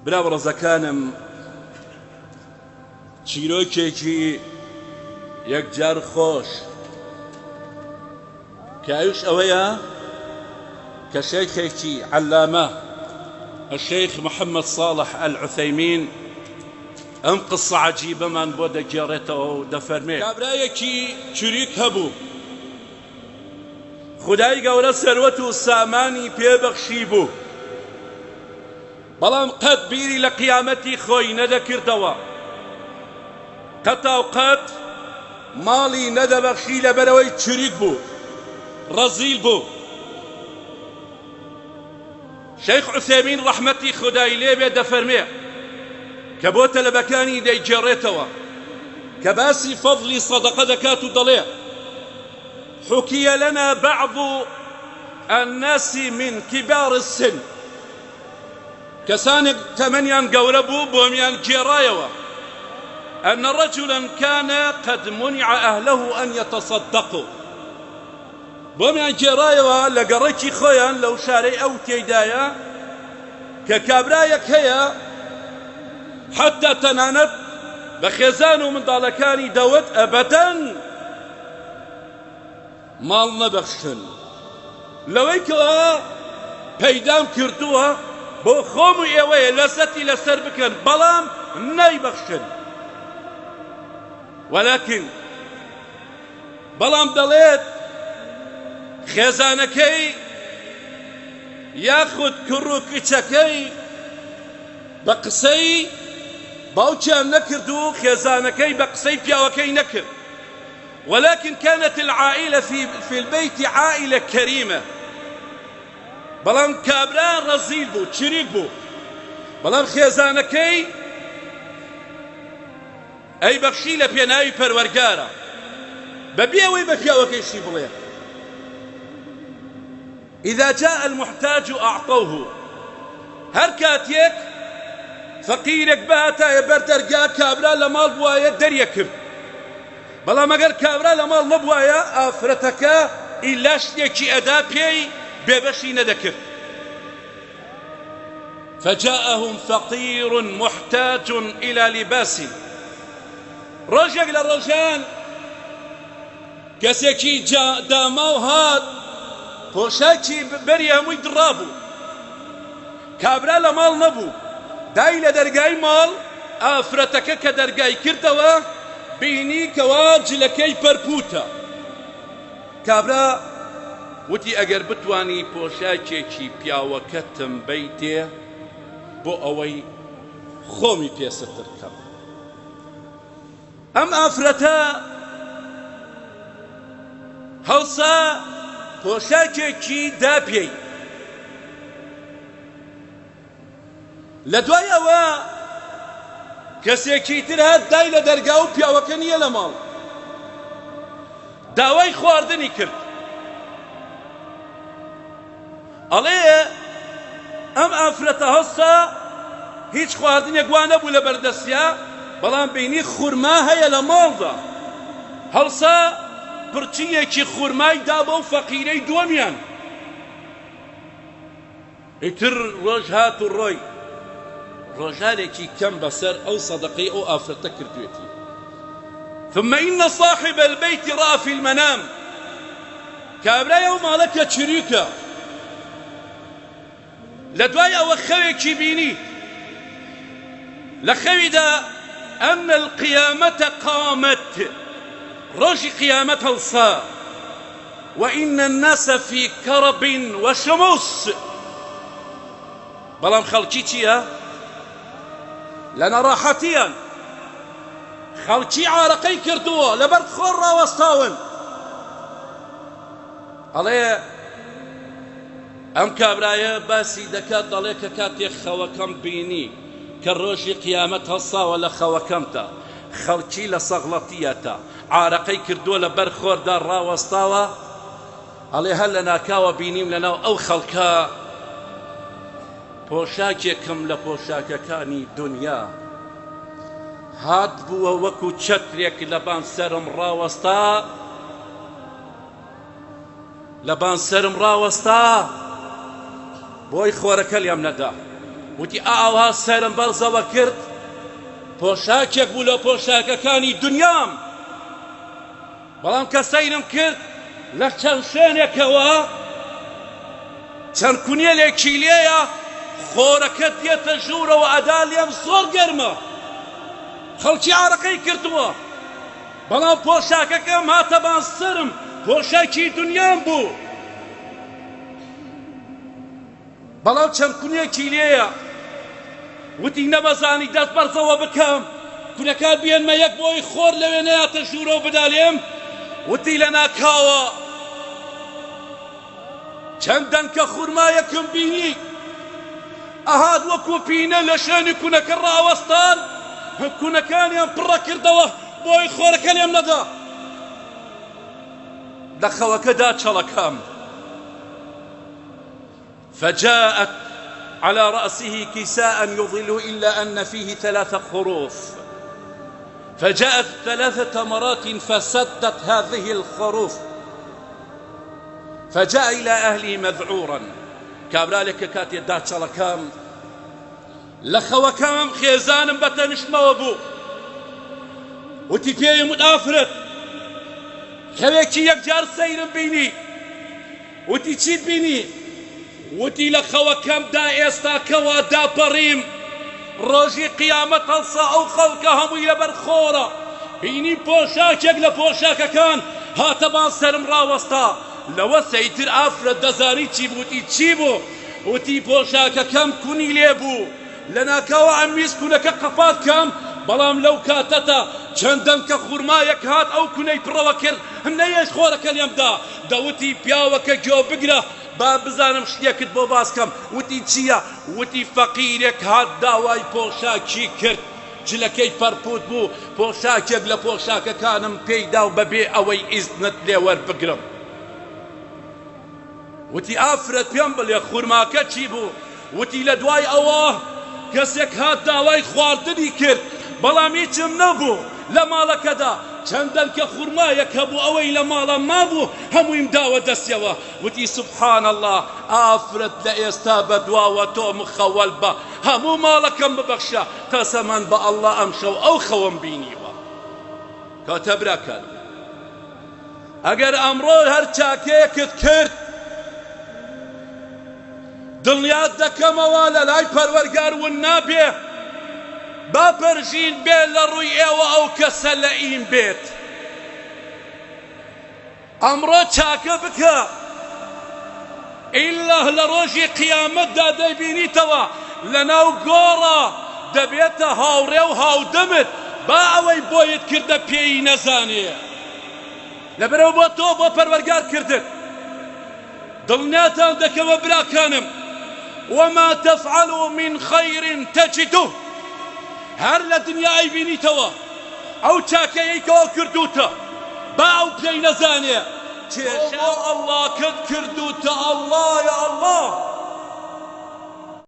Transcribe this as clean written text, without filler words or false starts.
براو ڕەزەکانم، چیرۆکێکی یەکجار خۆش کایوش ئەوەیە کە شەیخێکی عەلامە الشيخ محمد صالح العثيمين ئەم قسە عەجیبەمان بۆ دەگێڕێتەوە و دەفەرمێت کابرایەکی چوریک هەبوو، خودای گەورە سەروەت و سامانی پێبەخشی بوو، بەڵام قەت بیری لە قیامەتی خۆی نەدەکردەوە، قەتاو قەت ماڵی نەدەبەخشی لەبەرەوەی چوریک بوو، ڕەزیل بوو. شەیخ عوسێمین ڕەحمەتی خودای لێبێ دەفەرمێ کە بۆ تەلەبەکانی دەیگێڕێتەوە کە باسی فەضلی سەدەقە دەکات و دەڵێ حوکیە لەنا بەعض الناس من كبار السن، کەسانێک تەمەنیان گەورە بوو بۆمیان گێڕایەوە أن رجلا كان قد منع أهله أن يتصدقوا، بۆمیان گێڕایەوە لە گەڕێکی خۆیان لەو شارەی ئەو تێیدایە کە کابرایەک هەیە حتا تەنانەت بە خێزان و منداڵەکانی دەوت ئەبەدەن ماڵ نەبەخشن، لەوەی کەەوە پەیدام کردووە بۆ خۆم و ئێوەیە لەزەتی لەسەر بکەن بەڵام نەیبەخشن. بەڵام دەڵێت خێزانەکەی یاخود کوڕ و کچەکەی بە قسەی باوکیان نەکرد و خێزانەکەی بە قسەی پیاوەکەی نەکرد، ولكن كانت العائلة في البيت عائلة كريمة، بەڵام کابرا ڕەزیل بوو، چریک بوو، بەڵام خێزانەکەی ئەی بەخشی لە پێناوی پەروەرگارە بەبێ ئەوەی بە پیاوەکەیشی بڵێ إذا جاء المحتاج أعطوه، هر كاتيك فقيرك باتا يبر درقا كابرا لمال بوايا دريكب، بلا مگر كابرا لمال نبوايا آفرتك إلا شتيكي أدا بي ببشي ندكب. فجاءهم فقير محتاج إلى لباس، رجع للرجال كسيكي جا داماو هاد پۆشاکی بەری هەمووی دڕابوو، کابرا لە ماڵ نەبوو، دای لە دەرگای ماڵ ئافرەتەکە کە دەرگای کردەوە بینی کەوا جلەکەی پەرپوتە. کابرا وتی ئەگەر بتوانی پۆشاکێکی پیاوەکەتم بیتێ بۆ ئەوەی خۆمی پێستر کەم. ئەم ئافرەتە هەڵسا پۆشاکێکی داپێی، لە دوای ئەوە کەسێکی تر هات دای لە دەرگا و پیاوەکە نییە لە ماڵ، داوای خواردنی کرد، ئەڵێ ئەم ئافرەتە هەستا هیچ خواردنێک وا نەبوو لە بەردەستیا، بەڵام بینی خورما هەیە لە ماڵدا، هەڵسا پرچیەکی خورمای دا بۆ فەقیرەی دووەمیان. ئیتر ڕۆژ هات و ڕۆی ڕۆژارێکی کەم بەسەر ئەو سەدەقەی ئەو ئافرەتە کردوێتی. ثم إن صاحب البيت رأى في المنام، کابرای ئەو ماڵەکە چریکە، لە دوای ئەوە خەوێکی بینی، لە خەویدا أن القيامة قامت، ڕۆژی قیامەت هەڵسا، وإن الناس في كرب وشموس، بەڵام خەڵکی چییە؟ لە نەڕاحەتیان، خەڵکی عارەقەی کردووە لەبەر خۆر ڕاوەستاون. ئەڵێ ئەم کابرایە باسی دەکات، دەڵێ کە کاتێک خەوەکەم بینی کە ڕۆژی قیامەت هەڵساوە لە خەوەکەمدا، خەڵکی لە سەغڵەتیەتە، عارەقەی کردووە لەبەر خۆردا ڕاوەستاوە، ئەڵێ هەر لە ناکاوە بینیم لەناو ئەو خەڵکە پۆشاکێکم لە پۆشاکەکانی دنیا هات بووە وەکو چەترێک لەبان سەرم ڕاوەستا، لەبان سەرم ڕاوەستا، بۆی خۆرەکە لێم نەدا، وتی ئاوا سەرم بەرزەوە کرد پۆشاکێک بوو لە پۆشاکەکانی دنیام بەڵام کە سەیرم کرد لە چەند شوێنێکەوە چەند کونێلێکی لێیە خۆرەکە دێتە ژوورەوە ئەدا لێم زۆر گەرمە خەڵکی عارەقەی کردووە بەڵام پۆشاکەکەم هاتە بانسەرم پۆشاکی دنیام بوو بەڵام چەند کونێکی لێیە وتی نەبەزانی دەست بەرزەوە بکەم کونەکان بێنمە یەک بۆی خۆر لەوێ نەیاتە ژوورەوە بدا لێم وتی لە ناکاوە چەندەن کە خورمایەکم بینی ئەهات وەکو پینە لە شوێنی کونەکە ڕاوەستان کونەکانیان پڕە کردەوە بۆی خۆرەکە لێم نەدا لە خەوەکەدا چەڵەکەم فجاءت على رأسه كساء يظل إلا أن فيه 3 خروف فجاءت 3 مرات فسدت هذه الخروف فجاء إلى أهله مذعورا كابرالك كاتي دات شلكام لخوكام خيزان بتنشم وبو وتبيي متافرت خليكي يكجار سير بيني وتشيد بيني وتی لە خەوەکەم دا ئێستا کەوا داپەڕیم ڕۆژی قیامەت هەڵسا ئەو خەڵکە هەمووی لەبەر خۆرە بینی پۆشاکێک لە پۆشاکەکان هاتەبان سەرم ڕاوەستا لەوە سەیتر ئافرەت دەزانی چی بووتی چی بوو وتی پۆشاکەکەم کونی لێ بوو لە ناکاوە ئەمویست کونەکە قەپات کەم بەڵام لەو کاتەتە چەندەن کە خوورمایەک هات ئەو کونەی پڕەوە کرد نەیەش خۆرەکە لێمدا دەوتی پیاوەکە گوێ بگرە با بزانم شتێکت بۆ باسکەم وتی چییە وتی فەقیرێک هات داوای پۆشاکی کرد جلەکەی پەرپوت بوو پۆشاکێک لە پۆشاکەکانم پێیدا و بەبێ ئەوەی ئیزنت لێ وەربگرم وتی ئافرەت پێم بڵێ خوورماکە چی بوو وتی لە دوای ئەوە کەسێک هات داوای خواردنی کرد بەڵام هیچم نەبوو لە ماڵەکەدا چەندەن کە خوورمایەک هەبوو ئەوەی لە ماڵە مابوو هەموویم داوە دەستیەوە وتی سوبحان الله ئافرەت لە ئێستا بەدواوە تۆ مخەوەل بە هەموو ماڵەکەم ببەخشە قەسەمەن بە ئەڵڵا ئەم شەو ئەو خەوەم بینیوە کاتە براکەن ئەگەر ئەمڕۆ هەر چاکەیەکت کرد دڵنیات دەکەمەوە لە لای پەروەرگار ون نابێ با پەرژین بێ لە ڕووی ئێوە ئەو کەسە لە ئیم بێت ئەمڕۆ چاکە بکە ئیلا لە ڕۆژی قیامەتدا دەیبینیتەوە لە ناو گۆڕە دەبێتە هاوڕێ و هاودەمت با ئەوەی بۆیت کردە پێی نەزانێ لەبەرەوە بۆ تۆ بۆ پەروەرگار کردت دڵنیاتان دەکەوە براکانم وما تفعلوا من خير تجدوه هەر لە دنیای بینیتەوە ئەو چاکەیەکەوە کردوتە با ئەو پێی نەزانێ چێشە ئەڵڵا کردوتە ئەڵڵا یا ئەڵڵا